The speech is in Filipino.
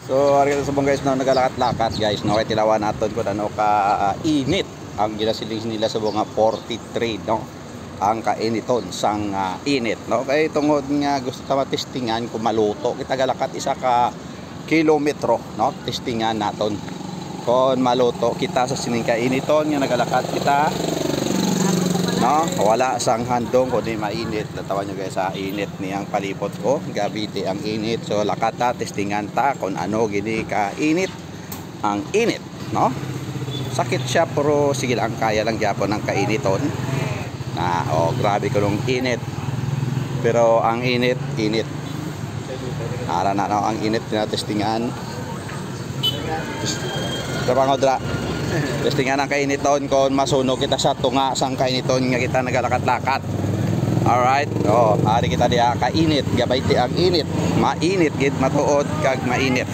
So ari sa bang guys no nagalakat-lakat guys no kay tilawan naton kun ano ka init ang ginasiling nila sa mga 43 no ang kainiton sang init no kay tungod nga gusto ta matestingan kung maluto kita galakat isa ka kilometro no testingan naton kung maluto kita sa sining kainiton nga nagalakat kita no wala sang handong kundi mainit natawan nyo guys sa init niyang palibot ko gabiti ang init so lakata testingan ta kung ano gini ka init ang init no sakit siya pero sige lang kaya lang gyapon ang kainiton na grabe ko nung init pero ang init ara na no ang init na testingan dra testingan ang kainiton kung masunog kita sa tunga sang kainiton nga kita nagalakat-lakat. Alright, hari kita dia kainit gabay ti ang init mainit gid matuod kag mainit.